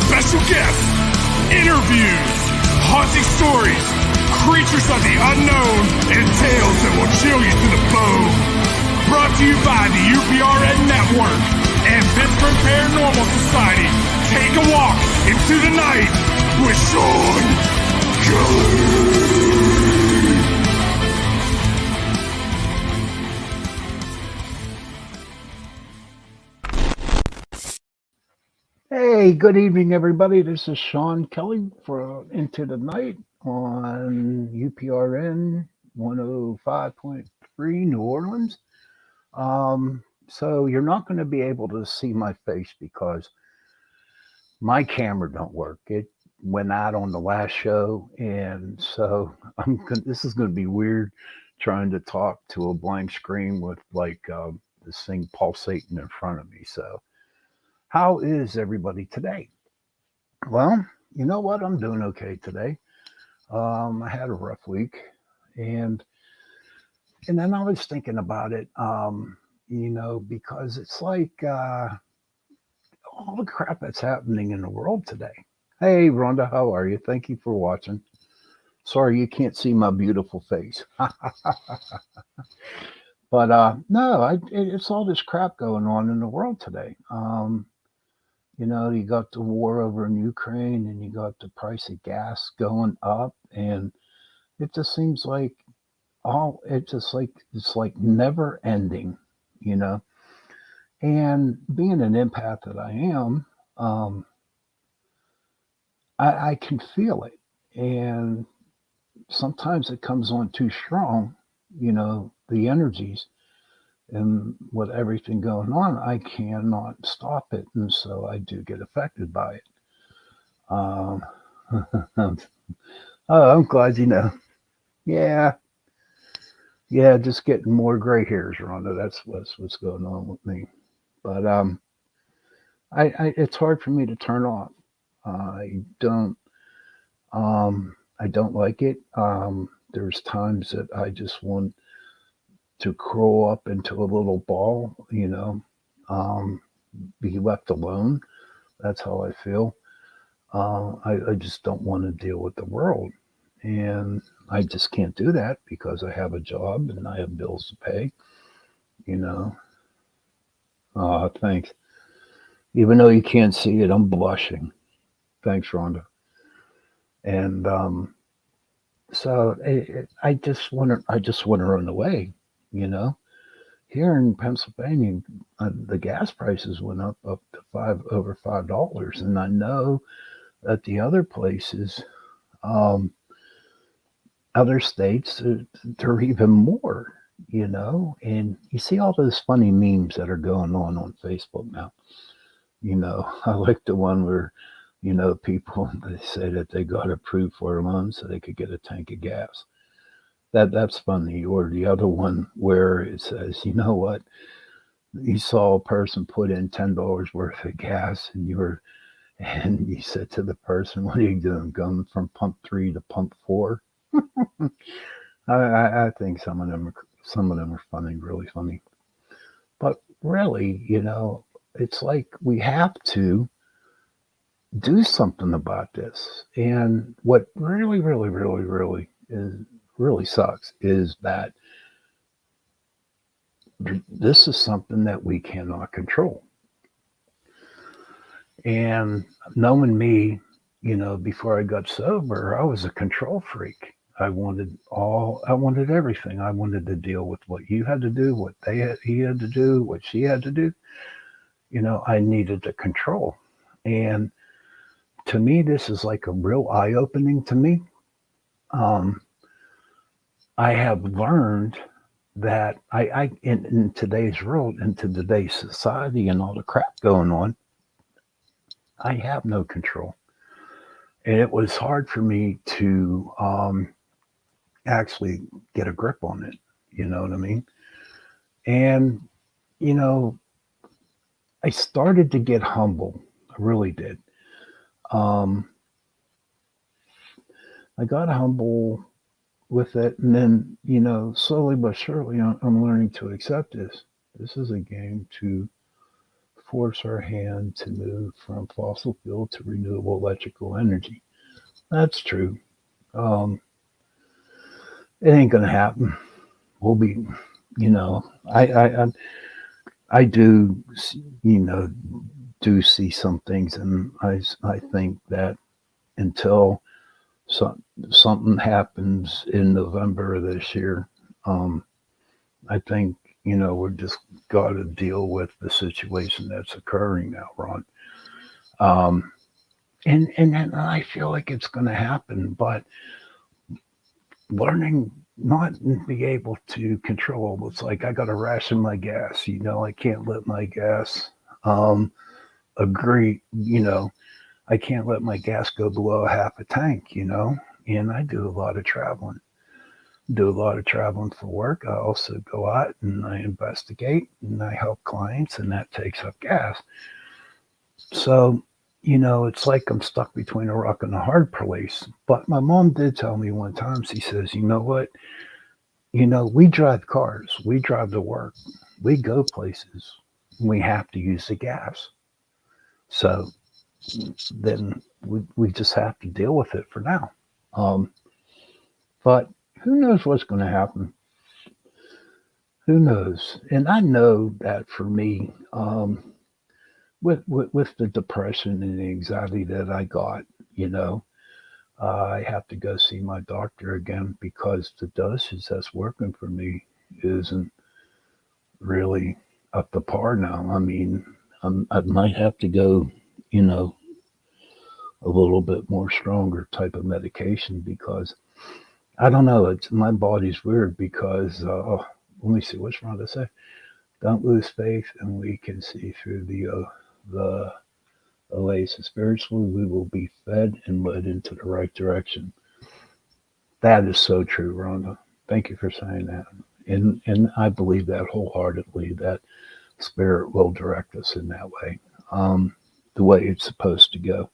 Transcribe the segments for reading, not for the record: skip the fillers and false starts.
special guests, interviews, haunting stories, creatures of the unknown, and tales that will chill you to the bone. Brought to you by the UPRN Network and Pittsburgh Paranormal Society. Take a walk into the night with Shawn Kelly. Hey, good evening, everybody. This is Shawn Kelly for Into the Night on UPRN 105.3 New Orleans. So you're not going to be able to see my face because my camera don't work. It went out on the last show, and so this is going to be weird trying to talk to a blank screen with this thing pulsating in front of me. So how is everybody today? Well, you know what? I'm doing okay today. I had a rough week, and then I was thinking about it. Because it's like all the crap that's happening in the world today. Hey, Rhonda, how are you? Thank you for watching. Sorry you can't see my beautiful face, but it's all this crap going on in the world today. You got the war over in Ukraine and you got the price of gas going up, and it just seems like it's like never ending, you know. And being an empath that I am, I can feel it. And sometimes it comes on too strong, the energies and with everything going on, I cannot stop it, and so I do get affected by it. Um, oh, I'm glad you know. Yeah, yeah, just getting more gray hairs, Rhonda. That's what's going on with me. But it's hard for me to turn off. I don't I don't like it. There's times that I just want to curl up into a little ball, be left alone. That's how I feel. I just don't want to deal with the world. And I just can't do that because I have a job and I have bills to pay, you know. Thanks. Even though you can't see it, I'm blushing. Thanks, Rhonda. And I just want to run away, you know. Here in Pennsylvania, the gas prices went up to over $5, and I know that the other places, um, other states, they're even more. And you see all those funny memes that are going on Facebook now. I like the one where people they say that they got approved for a loan so they could get a tank of gas. That's funny. Or the other one where it says, you know what? You saw a person put in $10 worth of gas, and you said to the person, "What are you doing? Going from pump 3 to pump 4?" I think some of them are funny, really funny. But really, it's like we have to do something about this. And what really, really, really, really really sucks is that this is something that we cannot control. And knowing me, before I got sober, I was a control freak. I wanted everything. I wanted to deal with what you had to do, what he had to do, what she had to do. I needed the control. And to me, this is like a real eye opening to me. I have learned that in today's world, into today's society, and all the crap going on, I have no control, and it was hard for me to actually get a grip on it. You know what I mean? And you know, I started to get humble. I really did. Um, I got humble with it, and then slowly but surely, I'm learning to accept this. This is a game to force our hand to move from fossil fuel to renewable electrical energy. That's true. Um, it ain't gonna happen. We'll be, you know, I do, you know, do see some things, and I think that until something happens in November of this year, um, I think we're just got to deal with the situation that's occurring now, Ron. Um, and I feel like it's going to happen, but learning not be able to control. It's like I got to ration my gas. I can't let my gas agree. I can't let my gas go below a half a tank. And I do a lot of traveling. Do a lot of traveling for work. I also go out and I investigate and I help clients, and that takes up gas. So, it's like I'm stuck between a rock and a hard place. But my mom did tell me one time, she says, you know what? We drive cars, we drive to work, we go places, we have to use the gas. So then we just have to deal with it for now. Um, but who knows what's going to happen? Who knows? And I know that for me, with the depression and the anxiety that I got, you know, I have to go see my doctor again because the dosage that's working for me isn't really up to par now. I mean, I might have to go, you know, a little bit more stronger type of medication because I don't know. It's my body's weird because let me see what's wrong to say. Don't lose faith, and we can see through the oasis. Spiritually, we will be fed and led into the right direction. That is so true, Rhonda. Thank you for saying that. And I believe that wholeheartedly that spirit will direct us in that way, the way it's supposed to go.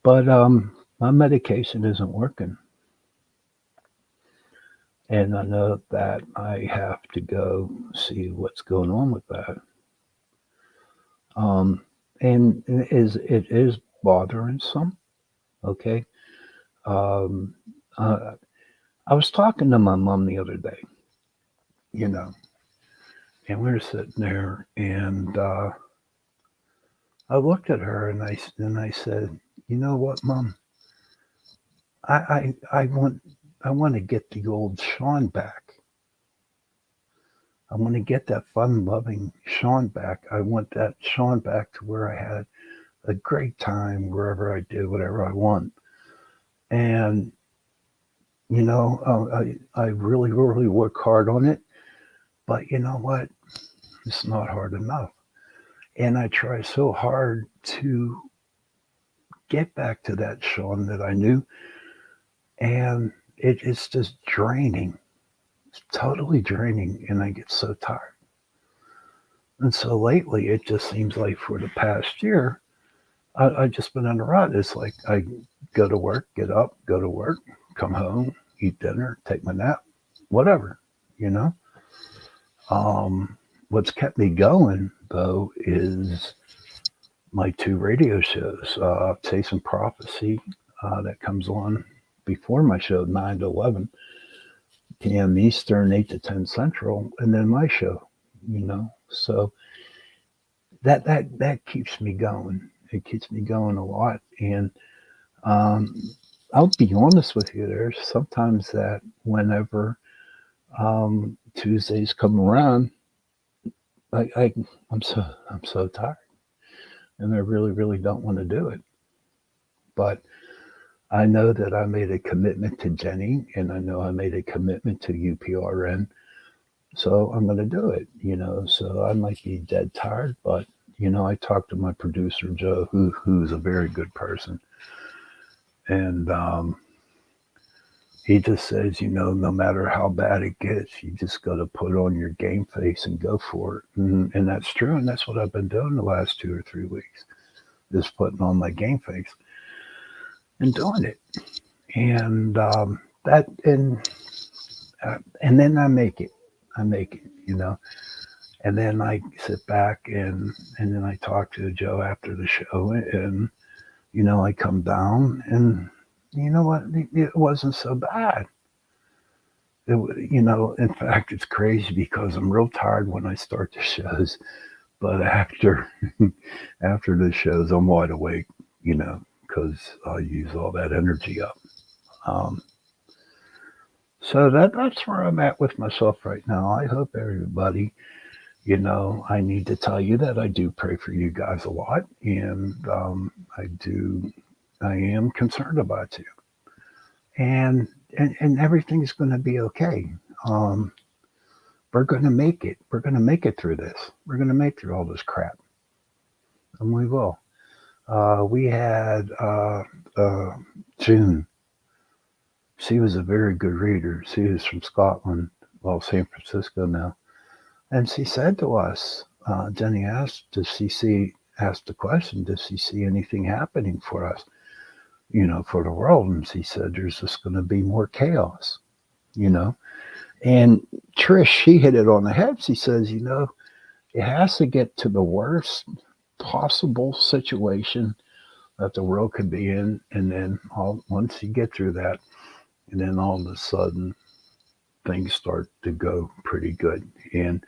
But my medication isn't working, and I know that I have to go see what's going on with that. Um, and it is bothering some. Okay. Um, uh, I was talking to my mom the other day, you know, and we were sitting there, and I looked at her and I said, "You know what, Mom? I want to get the old Shawn back. I want to get that fun-loving Shawn back. I want that Shawn back to where I had a great time wherever I did whatever I want." And I really, really work hard on it, but you know what? It's not hard enough. And I try so hard to get back to that Shawn that I knew, and it's just draining. It's totally draining, and I get so tired. And so lately, it just seems like for the past year, I just been on a rut. It's like I go to work, get up, go to work, come home, eat dinner, take my nap, whatever, you know. What's kept me going though is my two radio shows, Chase and Prophecy, that comes on before my show, 9 to 11 p.m. Eastern, 8 to 10 Central, and then my show, So that keeps me going. It keeps me going a lot. And um, I'll be honest with you, there's sometimes that whenever Tuesdays come around, I I'm so tired, and I really really don't want to do it. But I know that I made a commitment to Jenny, and I know I made a commitment to UPRN, so I'm going to do it. So I might be dead tired, but I talked to my producer Joe, who's a very good person, and he just says, no matter how bad it gets, you just got to put on your game face and go for it. And that's true. And that's what I've been doing the last 2 or 3 weeks, just putting on my game face and doing it. And and then I make it. I make it. And then I sit back and then I talk to Joe after the show, and I come down, and you know what? It wasn't so bad. In fact, it's crazy because I'm real tired when I start the shows, but after the shows, I'm wide awake, because I use all that energy up. Um, so that's where I'm at with myself right now. I hope everybody, I need to tell you that I do pray for you guys a lot, and I am concerned about you, and and everything's going to be okay. Um, we're going to make it. We're going to make it through this. We're going to make through all this crap, and we will. We had uh, June. She was a very good reader. She was from Scotland, well, San Francisco now, and she said to us, Jenny asked, asked the question, does she see anything happening for us, for the world? And she said, there's just going to be more chaos, you know. And Trish, she hit it on the head. She says, it has to get to the worst possible situation that the world could be in, and then once you get through that, and then all of a sudden things start to go pretty good. And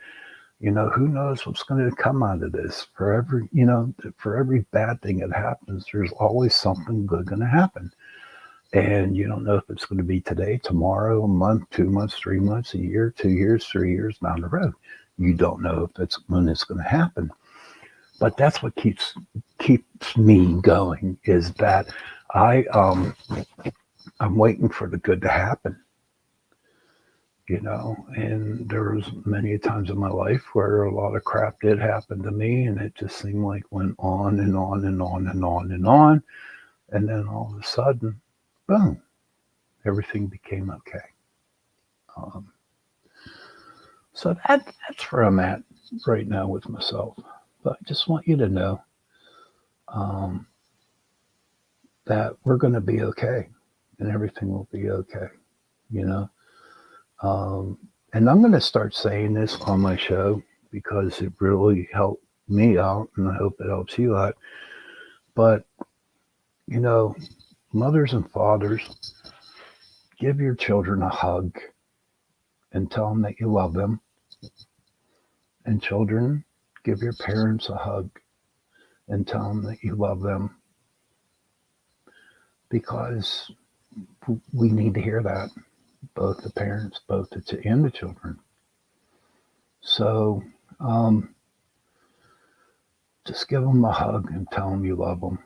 who knows what's going to come out of this? For every bad thing that happens, there's always something good going to happen. And you don't know if it's going to be today, tomorrow, a month, 2 months, 3 months, a year, 2 years, 3 years down the road. You don't know if it's when it's going to happen. But that's what keeps me going, is that I'm waiting for the good to happen. And there was many times in my life where a lot of crap did happen to me, and it just seemed like went on and on and on and on and on, and then all of a sudden, boom, everything became okay. Um, so that's where I'm at right now with myself. But I just want you to know um, that we're going to be okay, and everything will be okay. You know. Um, and I'm going to start saying this on my show because it really helped me out, and I hope it helps you out. But, you know, mothers and fathers, give your children a hug and tell them that you love them. And children, give your parents a hug and tell them that you love them, because we need to hear that, both the parents, and the children. So, just give them a hug and tell them you love them.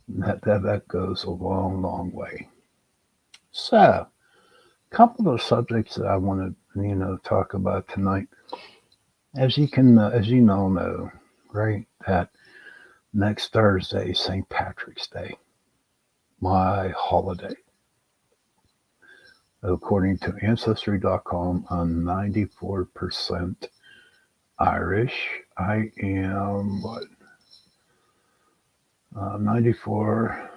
That goes a long, long way. So, a couple of subjects that I want to talk about tonight. As you know, right, that next Thursday, St. Patrick's Day, my holiday. According to Ancestry.com, I'm 94% Irish. I am 94,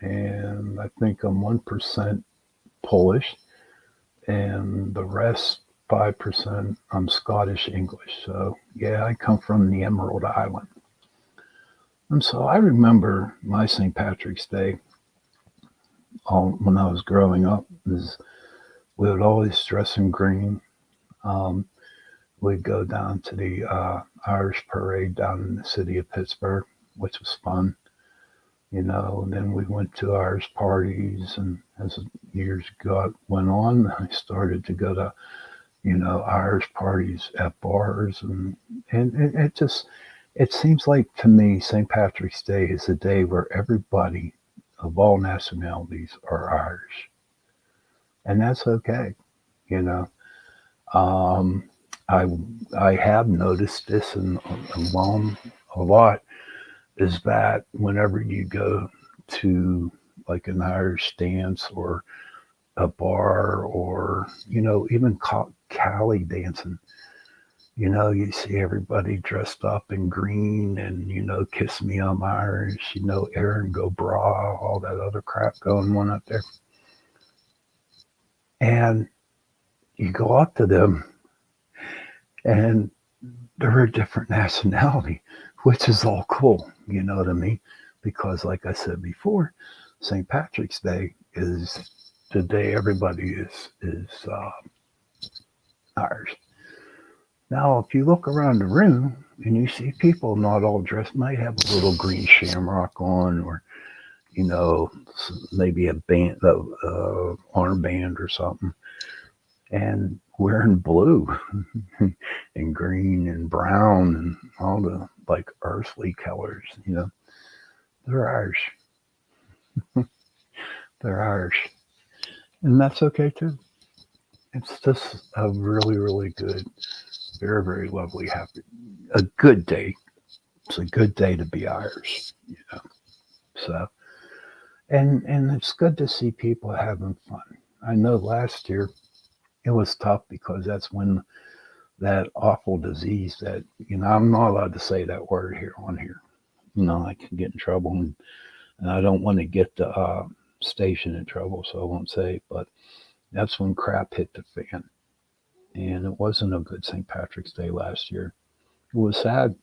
and I think I'm 1% Polish, and the rest 5% I'm Scottish English. So yeah, I come from the Emerald Island. And so I remember my St. Patrick's Day when I was growing up. We would always dress in green. Um, we'd go down to the Irish parade down in the city of Pittsburgh, which was fun. And then we went to Irish parties, and as years went on, I started to go to, Irish parties at bars, and it seems like to me St. Patrick's Day is a day where everybody of all nationalities are Irish, and that's okay, you know. Um, I I have noticed this a lot, is that whenever you go to like an Irish dance or a bar, or even Cali dancing, you see everybody dressed up in green, and kiss me, I'm Irish, Aaron go bra, all that other crap going on up there, and you go up to them, and they're a different nationality, which is all cool. You know what I mean? Because, like I said before, St. Patrick's Day is the day everybody is Irish. Now, if you look around the room and you see people not all dressed, might have a little green shamrock on, or maybe a band, armband or something, and wearing blue and green and brown and all the like earthly colors. They're Irish. They're Irish, and that's okay too. It's just a really, really good, very, very lovely, happy, a good day. It's a good day to be Irish. So, and it's good to see people having fun. I know last year it was tough because that's when that awful disease that I'm not allowed to say that word here on here. I can get in trouble, and I don't want to get the station in trouble, so I won't say it. But that's when crap hit the fan, and it wasn't a good St. Patrick's Day last year. It was sad,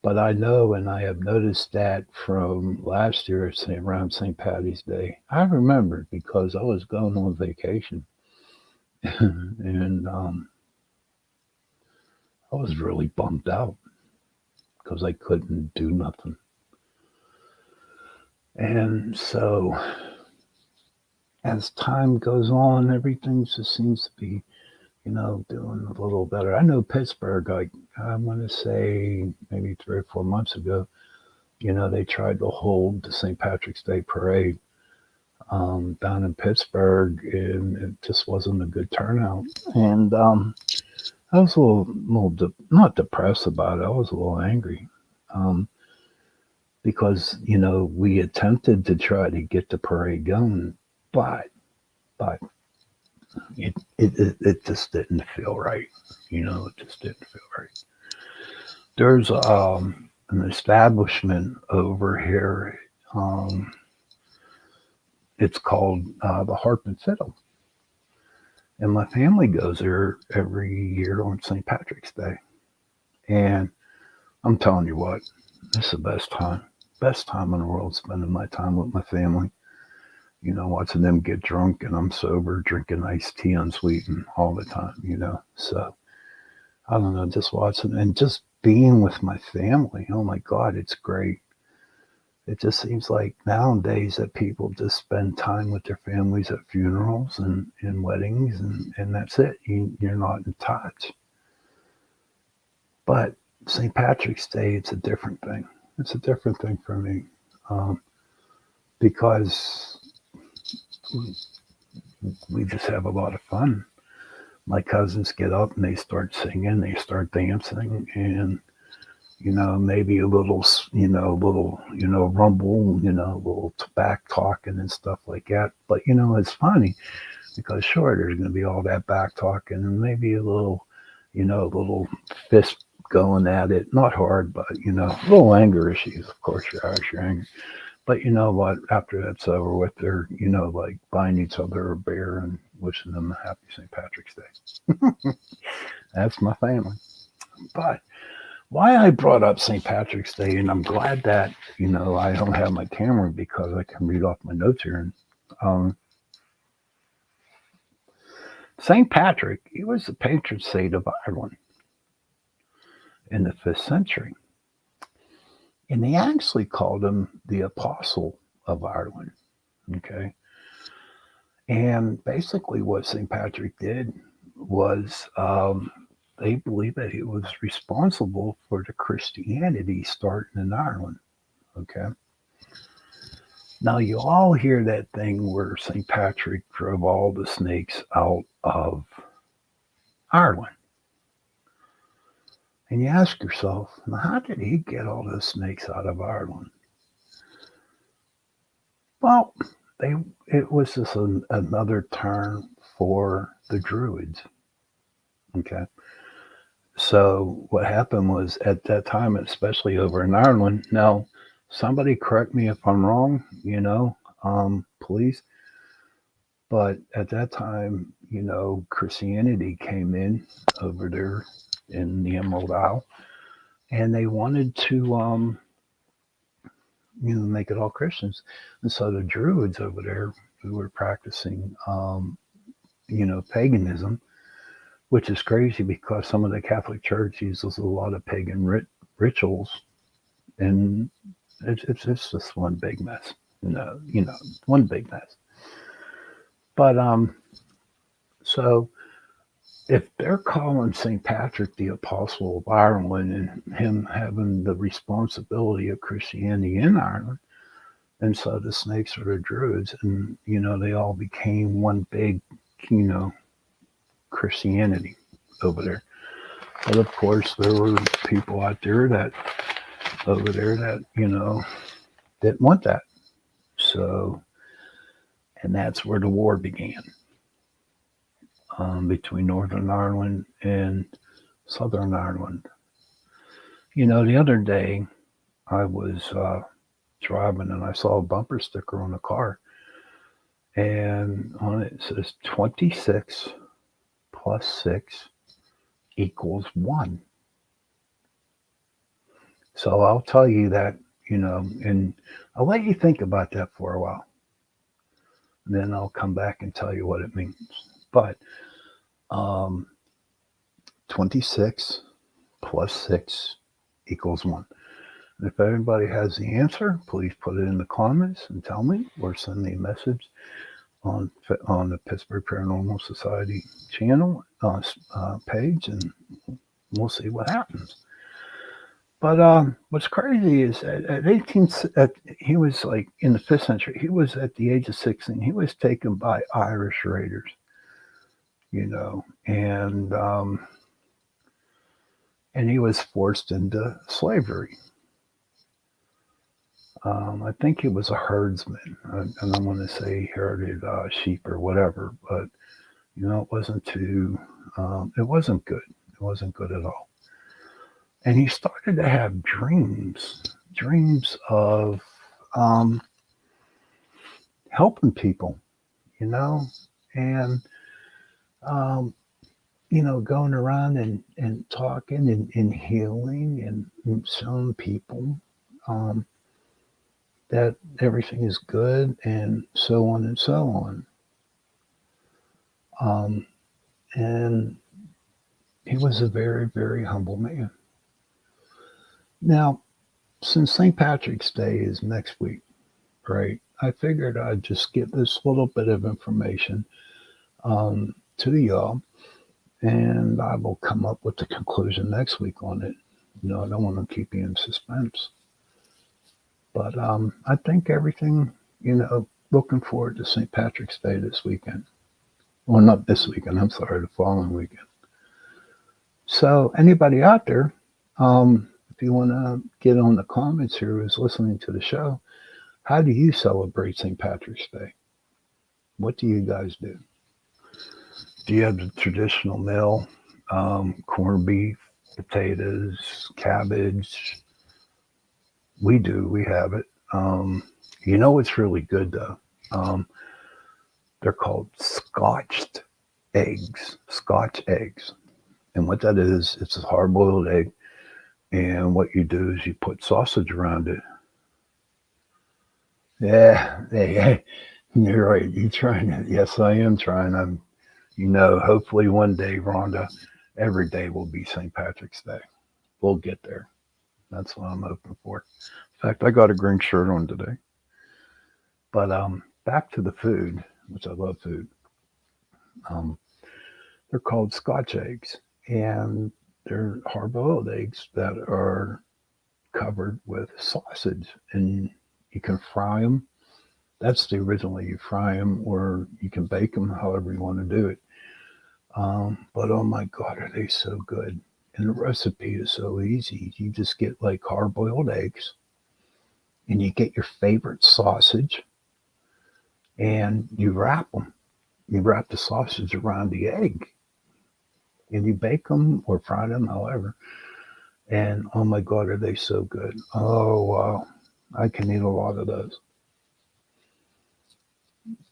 but I know, and I have noticed that from last year, around St. Patty's Day. I remember because I was going on vacation, and I was really bummed out because I couldn't do nothing. And so, as time goes on, everything just seems to be, doing a little better. I know Pittsburgh, I'm going to say maybe 3 or 4 months ago, they tried to hold the St. Patrick's Day parade down in Pittsburgh, and it just wasn't a good turnout. And I was a little not depressed about it. I was a little angry because we attempted to try to get the parade going, but it just didn't feel right. It just didn't feel right. There's an establishment over here. It's called the Harp and Fiddle, and my family goes there every year on St. Patrick's Day. And I'm telling you what, it's the best time in the world, spending my time with my family. Watching them get drunk and I'm sober, drinking iced tea unsweetened all the time. So I don't know, just watching and just being with my family. Oh my God, it's great. It just seems like nowadays that people just spend time with their families at funerals and weddings, and that's it. You're not in touch. But St. Patrick's Day, it's a different thing. It's a different thing for me because we just have a lot of fun. My cousins get up and they start singing, they start dancing, and maybe a little, rumble, a little back talking and stuff like that. But it's funny because sure, there's going to be all that back talking and maybe a little, a little fist going at it, not hard, but a little anger issues. Of course, you're angry. But you know what? After that's over with, they're like buying each other a beer and wishing them a happy St. Patrick's Day. That's my family. But why I brought up St. Patrick's Day, and I'm glad that I don't have my camera because I can read off my notes here. And St. Patrick, he was the patron saint of Ireland in the 5th century. And they actually called him the Apostle of Ireland. Okay. And basically, what St. Patrick did was they believe that he was responsible for the Christianity starting in Ireland. Okay. Now, you all hear that thing where St. Patrick drove all the snakes out of Ireland. And you ask yourself, now, how did he get all those snakes out of Ireland? Well, it was just another term for the Druids. Okay. So what happened was at that time, especially over in Ireland, now somebody correct me if I'm wrong, please. But at that time, Christianity came in over there in the Emerald Isle, and they wanted to, make it all Christians. And so the Druids over there who were practicing, paganism, which is crazy because some of the Catholic Church uses a lot of pagan rituals, and it's just one big mess. One big mess. But so if they're calling St. Patrick the Apostle of Ireland and him having the responsibility of Christianity in Ireland, and so the Snakes are the Druids, and they all became one big, Christianity over there. But of course, there were people out there that over there that didn't want that. So, and that's where the war began between Northern Ireland and Southern Ireland. The other day I was driving and I saw a bumper sticker on a car, and on it says 26 plus 6 equals 1. So I'll tell you that, and I'll let you think about that for a while. And then I'll come back and tell you what it means. But 26 plus 6 equals 1. And if everybody has the answer, please put it in the comments and tell me, or send me a message on the Pittsburgh Paranormal Society channel page, and we'll see what happens. But what's crazy is he was like in the 5th century. He was at the age of 16. He was taken by Irish raiders, and he was forced into slavery. I think he was a herdsman, and I'm going to say he herded sheep or whatever. But it wasn't too. It wasn't good. It wasn't good at all. And he started to have dreams of helping people, and going around and talking and healing and showing people that everything is good, and so on and so on. And he was a very, very humble man. Now, since St. Patrick's Day is next week, right, I figured I'd just get this little bit of information to y'all, and I will come up with the conclusion next week on it. I don't want to keep you in suspense. But I think everything, looking forward to St. Patrick's Day this weekend. Well, not this weekend, I'm sorry, the following weekend. So anybody out there, if you want to get on the comments here who's listening to the show, how do you celebrate St. Patrick's Day? What do you guys do? Do you have the traditional meal, corned beef, potatoes, cabbage? We do. We have it. What's really good, though? They're called Scotch eggs. And what that is, it's a hard-boiled egg. And what you do is you put sausage around it. Yeah, you're right. You're trying it. Yes, I am trying. Hopefully one day, Rhonda, every day will be St. Patrick's Day. We'll get there. That's what I'm hoping for. In fact, I got a green shirt on today. But back to the food, which I love food. They're called Scotch eggs, and they're hard-boiled eggs that are covered with sausage, and you can fry them. That's the original. You fry them, or you can bake them, however you want to do it. But oh my God, are they so good? And the recipe is so easy. You just get like hard-boiled eggs, and you get your favorite sausage, and you wrap them. You wrap the sausage around the egg, and you bake them or fry them, however. And oh my God, are they so good? Oh wow, I can eat a lot of those.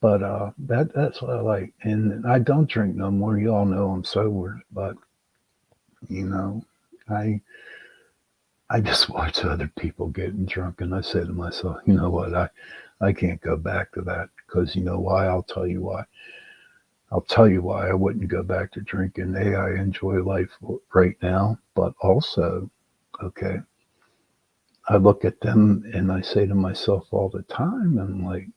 But that's what I like. And I don't drink no more. You all know I'm sober, but you know, I I just watch other people getting drunk, and I say to myself, you know what, I can't go back to that because you know why? I'll tell you why. I'll tell you why I wouldn't go back to drinking. A, I enjoy life right now, but also, okay, I look at them and I say to myself all the time, I'm like,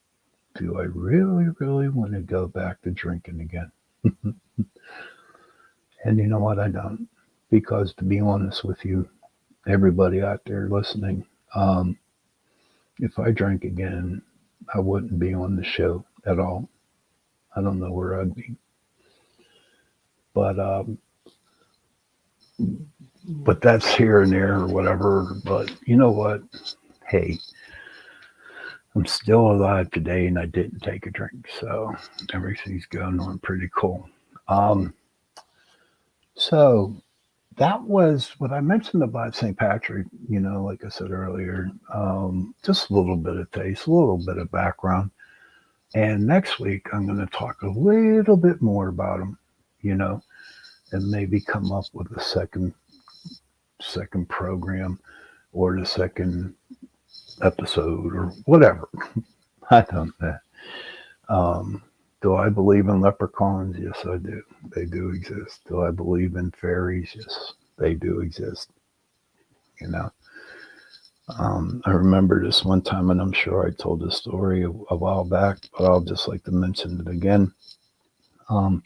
do I really, really want to go back to drinking again? And you know what? I don't. Because to be honest with you, everybody out there listening, um, if I drank again, I wouldn't be on the show at all. I don't know where I'd be. But but that's here and there or whatever. But you know what? Hey, I'm still alive today and I didn't take a drink. So everything's going on pretty cool. Um, so that was what I mentioned about St. Patrick, like I said earlier, just a little bit of taste, a little bit of background. And next week, I'm going to talk a little bit more about them, you know, and maybe come up with a second program or the second episode or whatever. I don't know. Um, do I believe in leprechauns? Yes, I do. They do exist. Do I believe in fairies? Yes, they do exist. You know, I remember this one time, and I'm sure I told this story a while back, but I'll just like to mention it again. Um,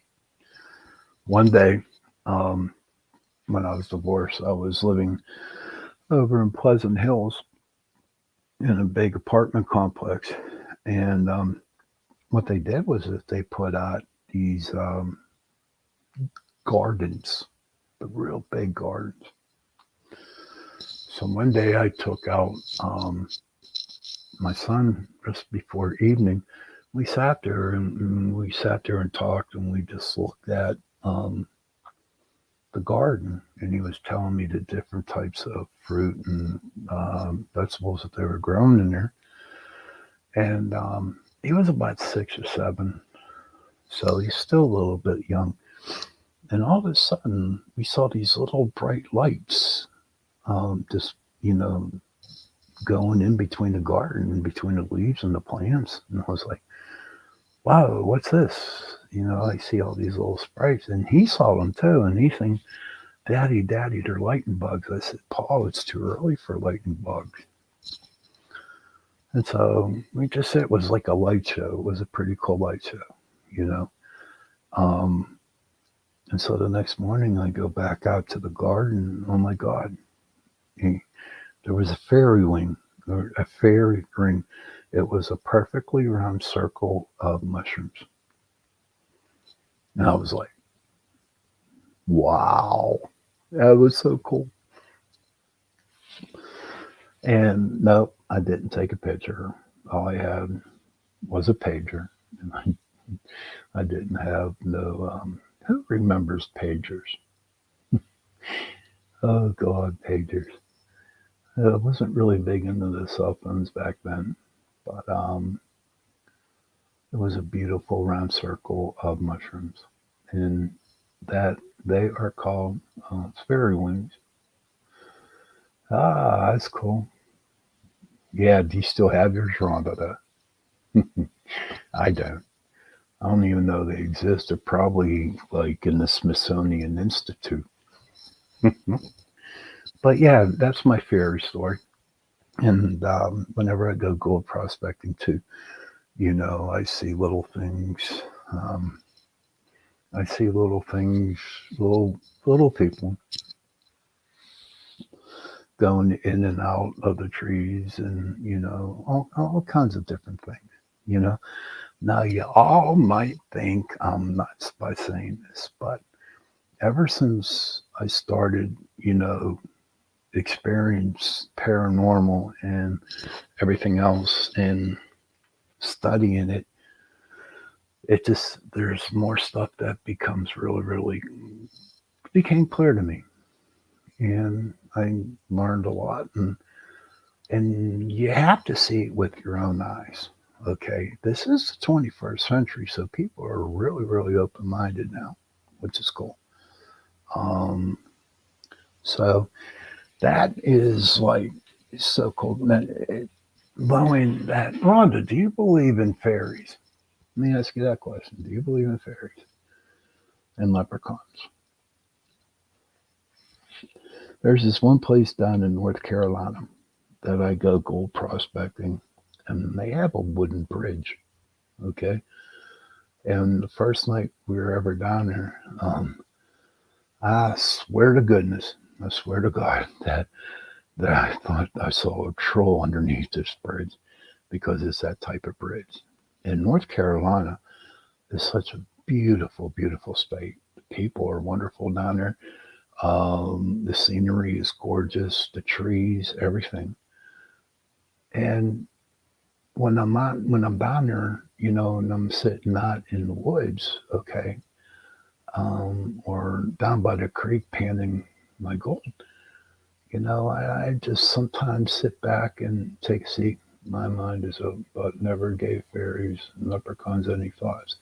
One day, um, when I was divorced, I was living over in Pleasant Hills in a big apartment complex, and what they did was that they put out these gardens, the real big gardens. So one day I took out my son just before evening. We sat there and we sat there and talked and we just looked at the garden, and he was telling me the different types of fruit and vegetables that they were growing in there. And he was about 6 or 7, so he's still a little bit young. And all of a sudden, we saw these little bright lights, just you know, going in between the garden, in between the leaves and the plants. And I was like, "Wow, what's this?" I see all these little sprites, and he saw them too, and he saying, "Daddy, Daddy, they're lightning bugs." I said, "Paul, it's too early for lightning bugs." And so we just it was like a light show. It was a pretty cool light show, you know. Um, and so the next morning I go back out to the garden. Oh my God, he, there was a fairy wing or a fairy ring. It was a perfectly round circle of mushrooms. And I was like, wow, that was so cool. And no, I didn't take a picture. All I had was a pager. And I didn't have no, who remembers pagers? Oh God, pagers. I wasn't really big into the cell phones back then, but it was a beautiful round circle of mushrooms. And that they are called fairy wings. Ah, that's cool. Yeah, do you still have yours, Rhonda? I don't. I don't even know they exist. They're probably like in the Smithsonian Institute. But yeah, that's my fairy story. And whenever I go gold prospecting too, I see little things. Um, I see little things, little people going in and out of the trees, and all kinds of different things. You know, now you all might think I'm nuts by saying this, but ever since I started, experience paranormal and everything else and studying it, it just there's more stuff that becomes really, really became clear to me, and I learned a lot, and you have to see it with your own eyes. Okay, this is the 21st century, so people are really, really open minded now, which is cool. Um, so that is like so cool. Blowing that, Rhonda, do you believe in fairies? Let me ask you that question. Do you believe in fairies and leprechauns? There's this one place down in North Carolina that I go gold prospecting, and they have a wooden bridge. Okay, and the first night we were ever down there, I swear to goodness, I swear to God that I thought I saw a troll underneath this bridge because it's that type of bridge. And North Carolina is such a beautiful, beautiful state. The people are wonderful down there. The scenery is gorgeous, the trees, everything. And when I'm down there, and I'm sitting out in the woods, okay, or down by the creek panning my gold, I just sometimes sit back and take a seat. My mind is open, but never gave fairies and leprechauns any thoughts.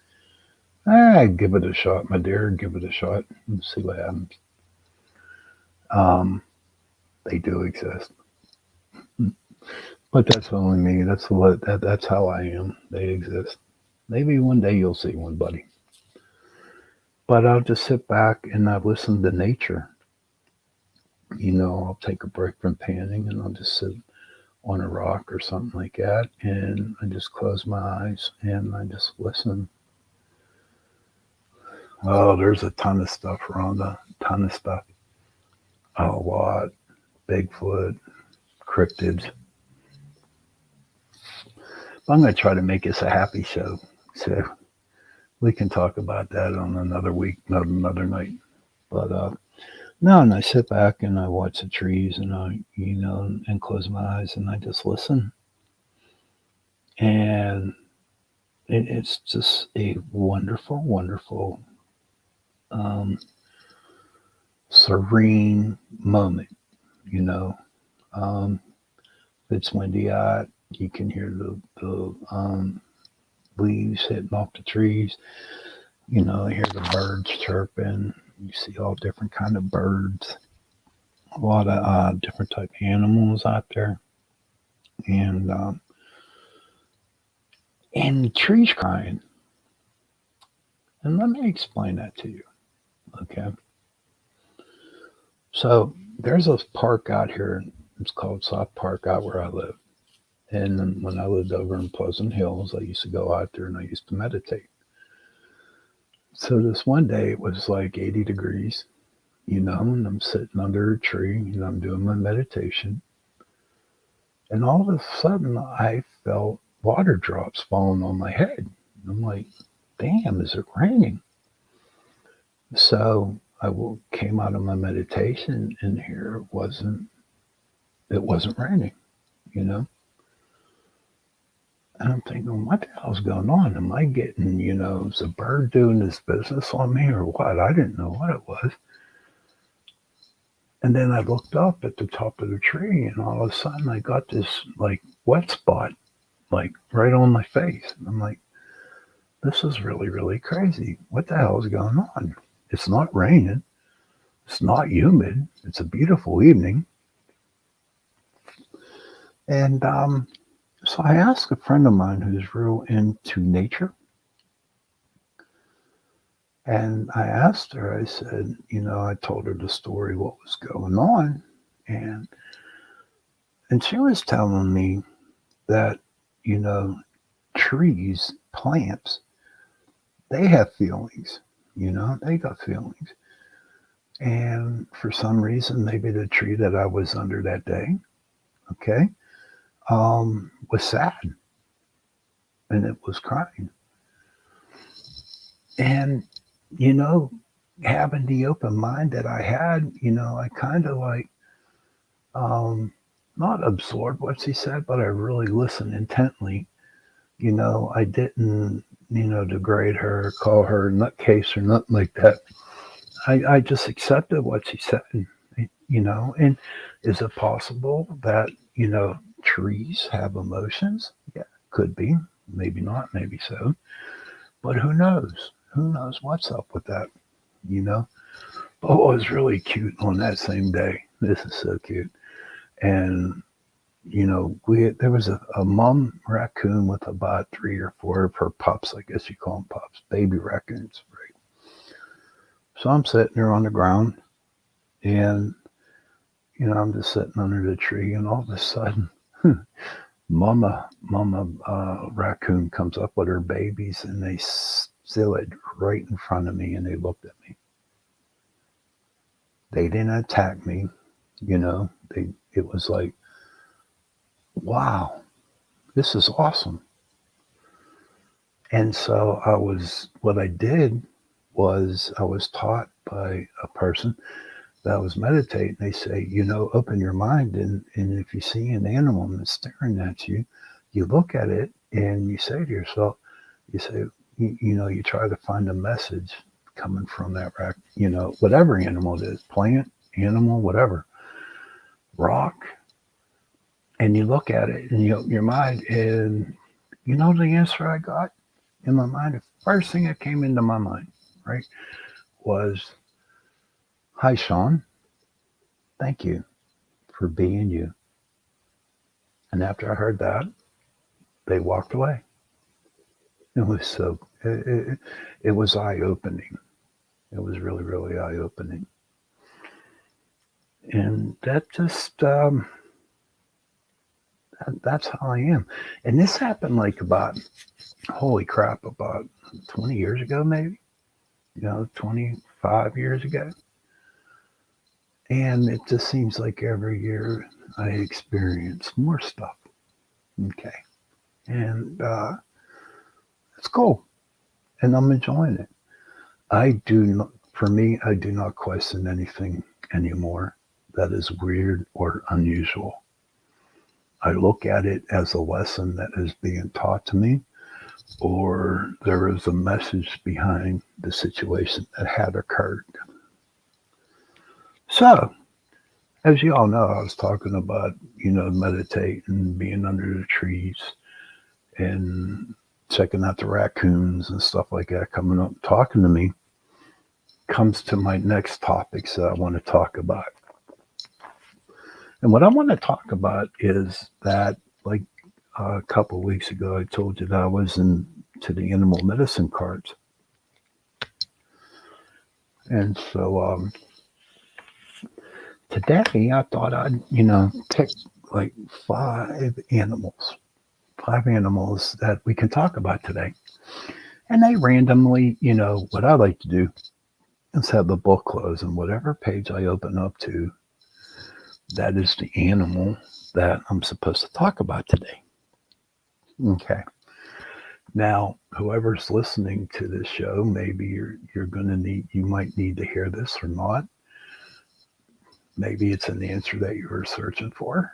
Give it a shot, my dear. Give it a shot and see what happens. Um, they do exist, but that's only me. That's how I am. They exist. Maybe one day you'll see one, buddy. But I'll just sit back and I listen to nature. I'll take a break from panning and I'll just sit on a rock or something like that, and I just close my eyes and I just listen. Oh, there's a ton of stuff, Rhonda. Ton of stuff. A lot. Bigfoot, cryptids. But I'm going to try to make this a happy show. So we can talk about that on another week, not another night. But no, and I sit back and I watch the trees and and close my eyes and I just listen. And it's just a wonderful, wonderful, um, serene moment, you know. Um, if it's windy out, you can hear the leaves hitting off the trees. You hear the birds chirping. You see all different kind of birds, a lot of different type of animals out there, and and trees crying. And let me explain that to you, okay? So there's a park out here. It's called South Park out where I live. And then when I lived over in Pleasant Hills, I used to go out there and I used to meditate. So this one day it was like 80 degrees, and I'm sitting under a tree and I'm doing my meditation. And all of a sudden I felt water drops falling on my head. And I'm like, damn, is it raining? So came out of my meditation and here it wasn't raining, you know? And I'm thinking, what the hell's going on? Am I getting, is a bird doing his business on me or what? I didn't know what it was. And then I looked up at the top of the tree and all of a sudden I got this like wet spot, like right on my face. And I'm like, this is really, really crazy. What the hell is going on? It's not raining. It's not humid. It's a beautiful evening. And so I asked a friend of mine who's real into nature. And I asked her, I said, I told her the story, what was going on. And and she was telling me that, you know, trees, plants, they have feelings, they got feelings. And for some reason, maybe the tree that I was under that day, okay, was sad and it was crying. And, you know, having the open mind that I had, I kind of like, um, not absorbed what she said, but I really listened intently. I didn't, degrade her, call her a nutcase or nothing like that. I just accepted what she said, and is it possible that, trees have emotions? Yeah, could be. Maybe not, maybe so. But who knows? Who knows what's up with that, you know? But what was really cute on that same day, this is so cute. And, there was a mom raccoon with about three or four of her pups, I guess you call them pups, baby raccoons, right? So I'm sitting there on the ground and, I'm just sitting under the tree and all of a sudden, mama raccoon comes up with her babies and they stood right in front of me and they looked at me. They didn't attack me, it was like, wow, this is awesome. And so what I did was I was taught by a person that was meditating. They say, open your mind. And if you see an animal that's staring at you, you look at it and you say to yourself, you say, you try to find a message coming from that whatever animal it is, plant, animal, whatever, rock. And you look at it and you open your mind and the answer I got in my mind, the first thing that came into my mind, right, was, hi, Shawn. Thank you for being you. And after I heard that, they walked away. It was eye opening. It was really, really eye opening. And that's how I am. And this happened like holy crap, about 20 years ago, maybe, 25 years ago. And it just seems like every year I experience more stuff. Okay. And it's cool. And I'm enjoying it. For me, I do not question anything anymore that is weird or unusual. I look at it as a lesson that is being taught to me, or there is a message behind the situation that had occurred. So, as you all know, I was talking about, meditating, being under the trees, and checking out the raccoons and stuff like that coming up, talking to me, comes to my next topics that I want to talk about. And what I want to talk about is that, like a couple of weeks ago, I told you that I was into the animal medicine cards. And so today I thought I'd, pick like five animals that we can talk about today. And they randomly, what I like to do is have the book close, and whatever page I open up to, that is the animal that I'm supposed to talk about today. Okay. Now, whoever's listening to this show, maybe you might need to hear this or not. Maybe it's an answer that you were searching for.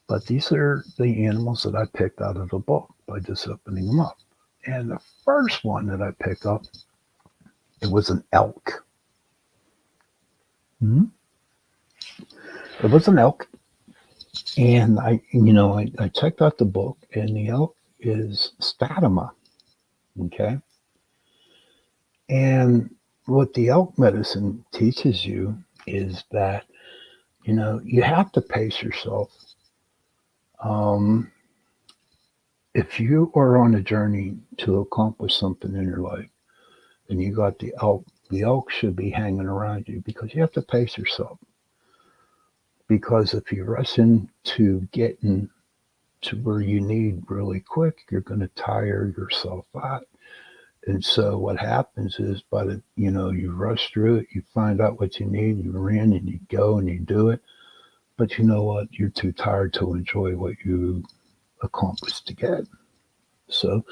But these are the animals that I picked out of the book by just opening them up. And the first one that I picked up, it was an elk. Mm-hmm. It was an elk. And I checked out the book, and the elk is Statama. Okay. And what the elk medicine teaches you is that, you have to pace yourself. If you are on a journey to accomplish something in your life and you got the elk should be hanging around you, because you have to pace yourself. Because if you rush into getting to where you need really quick, you're going to tire yourself out. And so what happens is, you rush through it, you find out what you need, you ran and you go and you do it. But you know what? You're too tired to enjoy what you accomplished to get. So,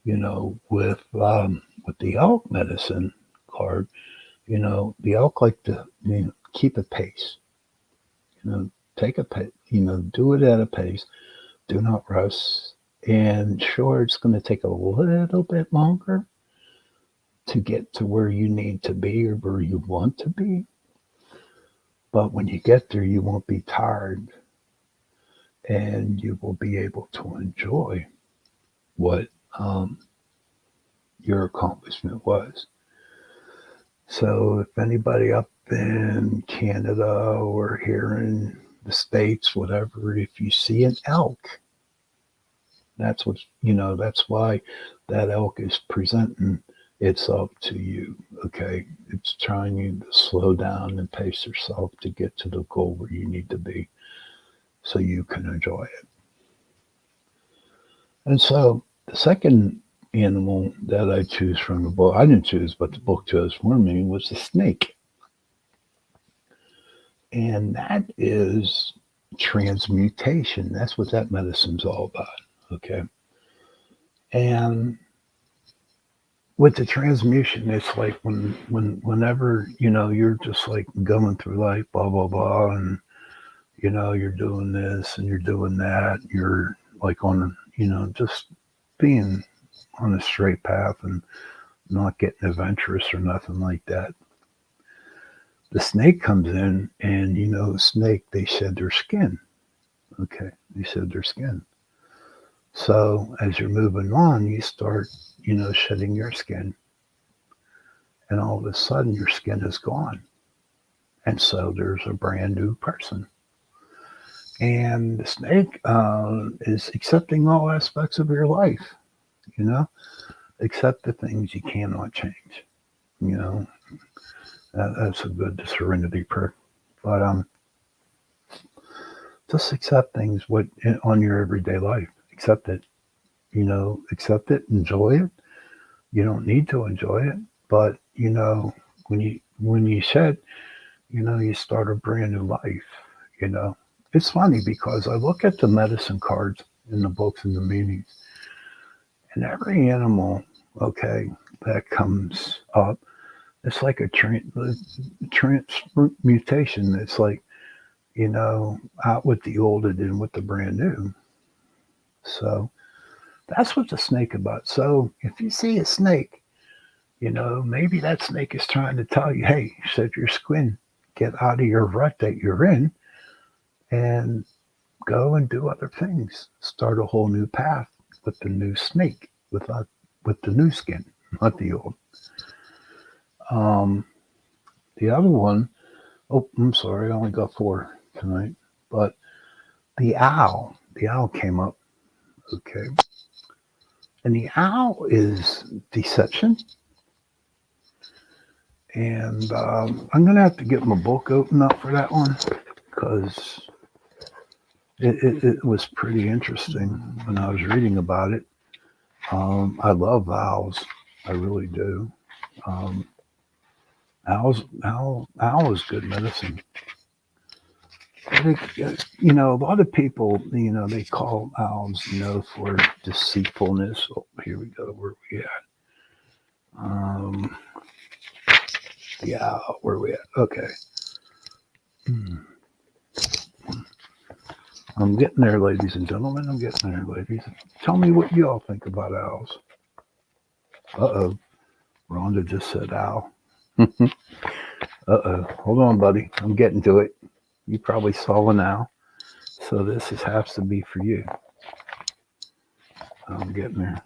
with the elk medicine card, the elk like to keep a pace. Take a pace. Do it at a pace. Do not rush. And sure, it's going to take a little bit longer to get to where you need to be or where you want to be. But when you get there, you won't be tired, and you will be able to enjoy what your accomplishment was. So if anybody up in Canada or here in the States, whatever, if you see an elk, that's what, that's why that elk is presenting itself to you. Okay. It's trying you to slow down and pace yourself to get to the goal where you need to be so you can enjoy it. And so the second animal that I choose from the book, I didn't choose, but the book chose for me, was the snake. And that is transmutation. That's what that medicine's all about. Okay. And with the transmutation, it's like whenever, you're just like going through life, blah, blah, blah, and, you're doing this and you're doing that. You're like on, just being on a straight path and not getting adventurous or nothing like that. The snake comes in, and snake, they shed their skin. Okay, they shed their skin. So as you're moving on, you start, shedding your skin, and all of a sudden your skin is gone. And so there's a brand new person. And the snake is accepting all aspects of your life, except the things you cannot change. That's a good serenity prayer. But just accept things on your everyday life. Accept it. Accept it. Enjoy it. You don't need to enjoy it, but when you shed, you start a brand new life. It's funny because I look at the medicine cards in the books and the meanings, and every animal, okay, that comes up, it's like a transmutation. It's like, out with the old and in with the brand new. So that's what the snake about. So if you see a snake, maybe that snake is trying to tell you, hey, shed your skin, get out of your rut that you're in, and go and do other things. Start a whole new path with the new snake, with the new skin, not the old. The other one, oh, I'm sorry, I only got 4 tonight, but the owl came up, okay. And the owl is deception. And I'm going to have to get my book open up for that one because it was pretty interesting when I was reading about it. I love owls. I really do. Owl is good medicine. A lot of people, they call owls, for deceitfulness. Oh, here we go. Where are we at? Yeah, where are we at? Okay. I'm getting there, ladies and gentlemen. I'm getting there, ladies. Tell me what you all think about owls. Uh-oh. Rhonda just said owl. Uh-oh. Hold on, buddy. I'm getting to it. You probably saw an owl. So this has to be for you. I'm getting there.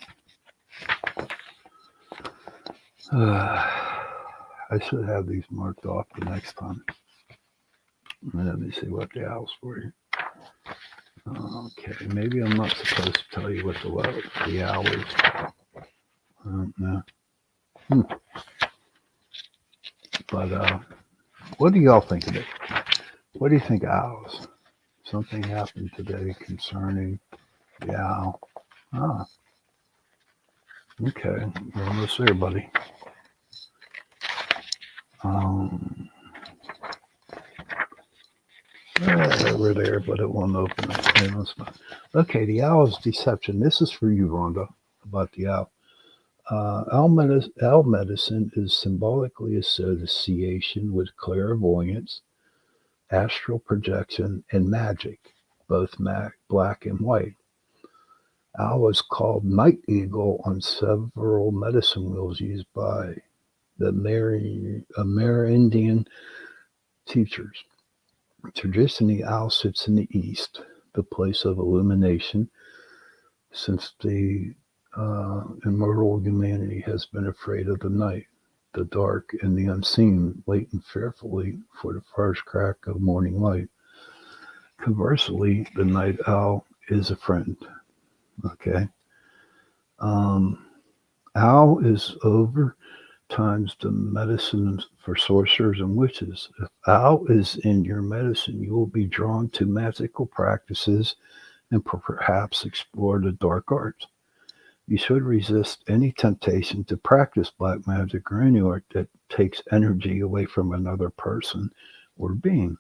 I should have these marked off the next time. Let me see what the owl's for you. Okay, maybe I'm not supposed to tell you what the owl is. I don't know. But what do y'all think of it? What do you think of owls? Something happened today concerning the owl. Ah, okay. We're almost there, buddy. We're there, but it won't open up. Okay, the owl's deception. This is for you, Rhonda, about the owl. Owl medicine is symbolically association with clairvoyance, astral projection, and magic, both black and white. Owl is called night eagle on several medicine wheels used by the Amerindian teachers. Traditionally, the owl sits in the east, the place of illumination, since the immortal humanity has been afraid of the night, the dark, and the unseen, waiting fearfully for the first crack of morning light. Conversely, the night owl is a friend. Okay. Um, Owl is over times the medicine for sorcerers and witches. If owl is in your medicine, you will be drawn to magical practices and perhaps explore the dark arts. You should resist any temptation to practice black magic or any art that takes energy away from another person or being.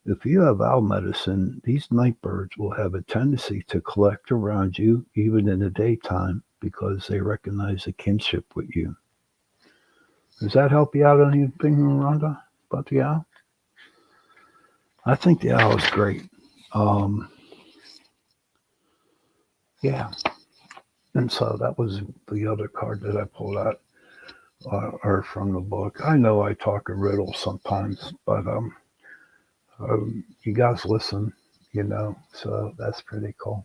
If you have owl medicine, these night birds will have a tendency to collect around you even in the daytime because they recognize a kinship with you. Does that help you out anything, Rhonda, about the owl? I think the owl is great. Um, yeah, and so that was the other card that I pulled out, or from the book. I know I talk in riddles sometimes, but you guys listen, so that's pretty cool.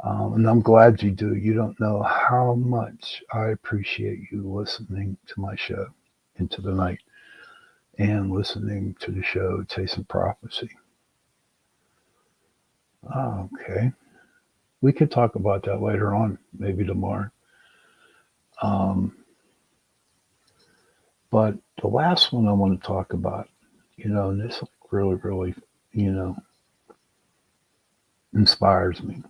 And I'm glad you do. You don't know how much I appreciate you listening to my show into the night and listening to the show Chasing Prophecy. Oh, okay. We could talk about that later on, maybe tomorrow. Um, but the last one I want to talk about, and this really, really, you know, inspires me,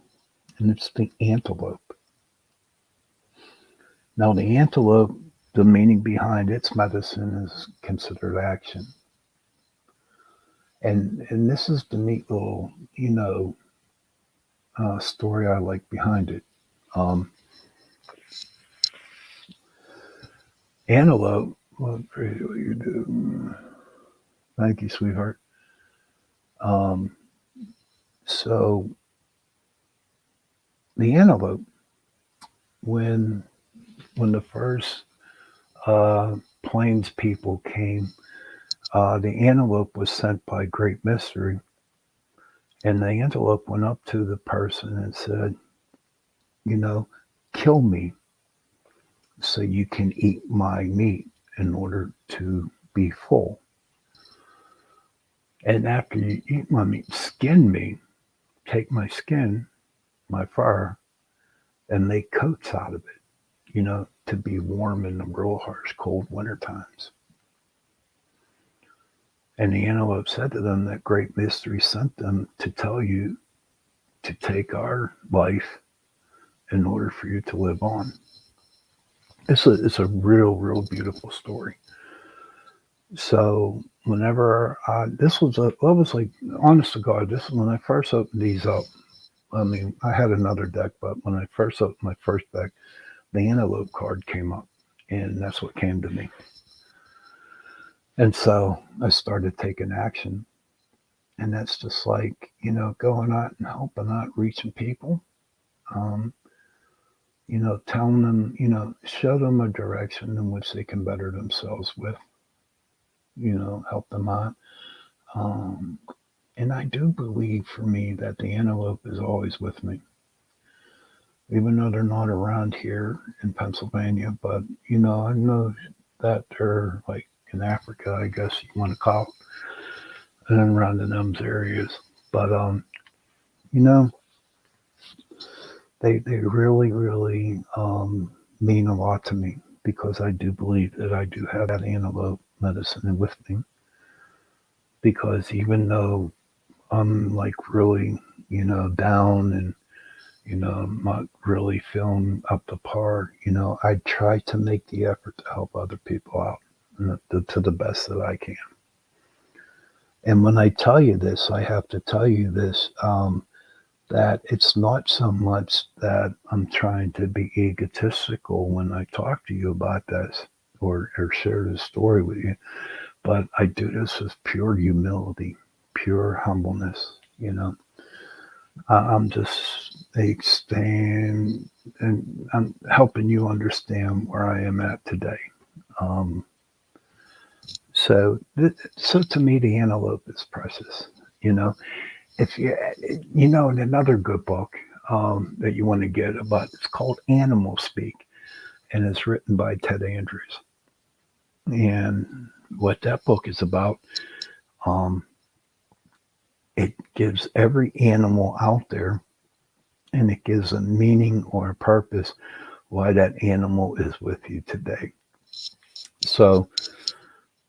and it's the antelope. Now, the antelope, the meaning behind its medicine is considered action. And this is the neat little, story I like behind it. Um, Antelope, well, appreciate what you do. Thank you, sweetheart. Um, so the antelope, when when the first plains people came, the antelope was sent by Great Mystery, and the antelope went up to the person and said, you know, kill me so you can eat my meat in order to be full. And after you eat my meat, skin me, take my skin, my fur, and make coats out of it, to be warm in the real harsh, cold winter times. And the antelope said to them that Great Mystery sent them to tell you to take our life in order for you to live on. It's a real, real beautiful story. So whenever this was like, honest to God, this is when I first opened these up. I mean, I had another deck, but when I first opened my first deck, the antelope card came up, and that's what came to me. And so I started taking action, and that's just like, going out and helping out, reaching people, um, telling them, show them a direction in which they can better themselves with, help them out. Um, and I do believe for me that the antelope is always with me, even though they're not around here in Pennsylvania. But, I know that they're like in Africa, I guess you want to call it, and around in those areas. But, you know, they really, really mean a lot to me because I do believe that I do have that antelope medicine with me. Because even though I'm like really, down and, not really feeling up to par, I try to make the effort to help other people out to the best that I can. And when I tell you this, I have to tell you this, that it's not so much that I'm trying to be egotistical when I talk to you about this or share this story with you, but I do this with pure humility, pure humbleness. I'm just staying and I'm helping you understand where I am at today. Um, so to me, the antelope is precious. You know, if you, in another good book, that you want to get about. It's called Animal Speak, and it's written by Ted Andrews. And what that book is about, um, it gives every animal out there, and it gives a meaning or a purpose why that animal is with you today. So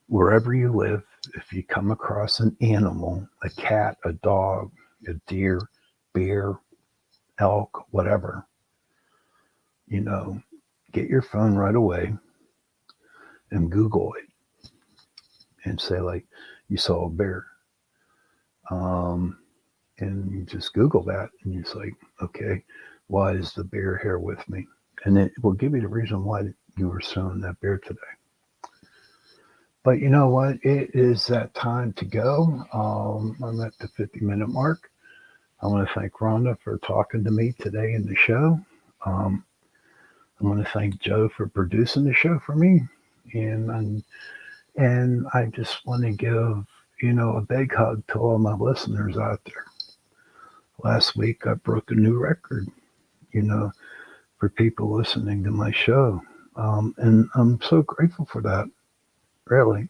wherever you live, if you come across an animal, a cat, a dog, a deer, bear, elk, whatever, you know, get your phone right away and Google it and say, like, you saw a bear. Um, and you just Google that and you're just like, okay, why is the bear here with me? And it will give you the reason why you were showing that bear today. But you know what? It is that time to go. I'm at the 50-minute mark. I want to thank Rhonda for talking to me today in the show. Um, I want to thank Joe for producing the show for me, and I just want to give a big hug to all my listeners out there. Last week I broke a new record, you know, for people listening to my show, and I'm so grateful for that, really.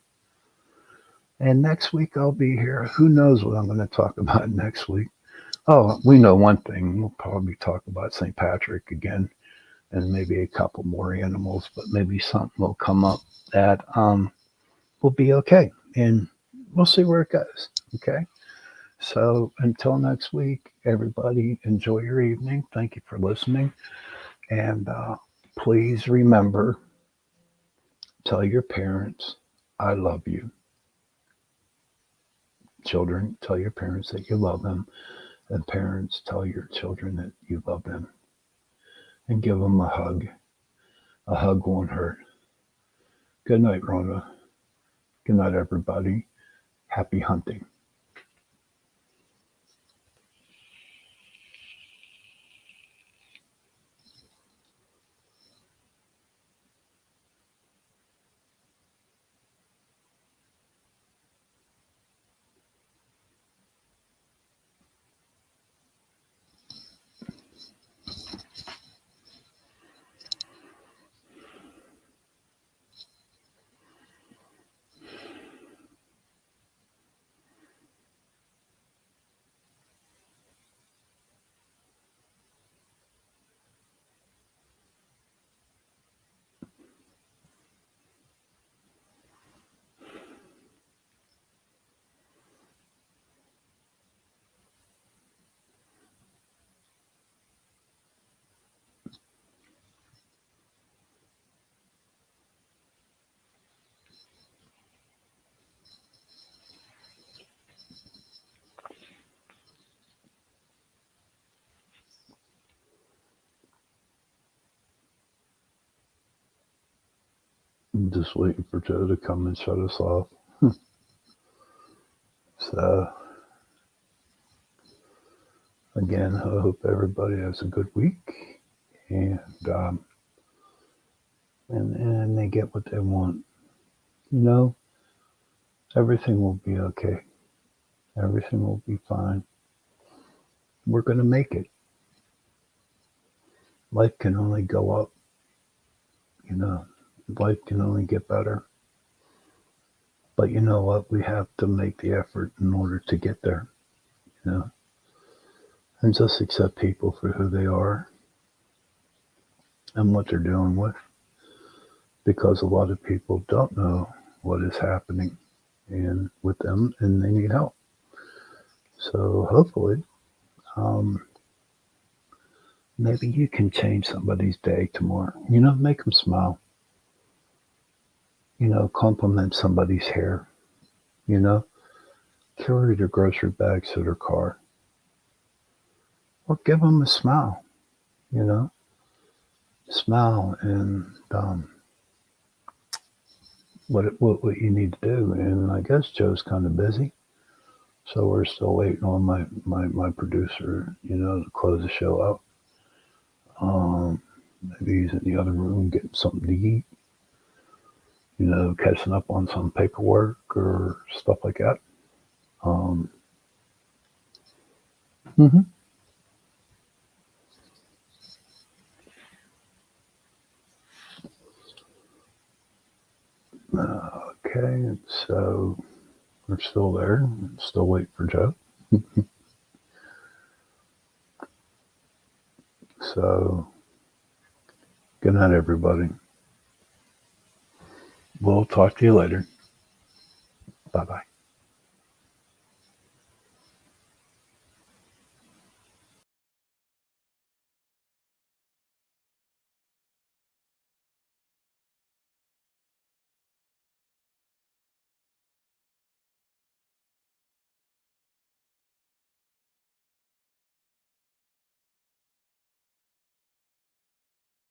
And next week I'll be here. Who knows what I'm going to talk about next week? Oh, we know one thing. We'll probably talk about St. Patrick again and maybe a couple more animals, but maybe something will come up that will be okay. And we'll see where it goes. Okay. So until next week, everybody enjoy your evening. Thank you for listening. And please remember, tell your parents, I love you. Children, tell your parents that you love them. And parents, tell your children that you love them. And give them a hug. A hug won't hurt. Good night, Rhonda. Good night, everybody. Happy hunting. I'm just waiting for Joe to come and shut us off. So, again, I hope everybody has a good week and and they get what they want. You know, everything will be okay. Everything will be fine. We're going to make it. Life can only go up, you know, life can only get better. But you know what? We have to make the effort in order to get there, you know, and just accept people for who they are and what they're dealing with because a lot of people don't know what is happening and with them and they need help. So hopefully, um, maybe you can change somebody's day tomorrow. You know, make them smile. You know, compliment somebody's hair. You know, carry their grocery bags to their car or give them a smile. You know, smile and what you need to do. And I guess Joe's kind of busy. So we're still waiting on my producer, you know, to close the show out. Maybe he's in the other room getting something to eat, you know, catching up on some paperwork or stuff like that. Um, mhm. Okay, so we're still there. Still waiting for Joe. So, good night, everybody. We'll talk to you later. Bye bye.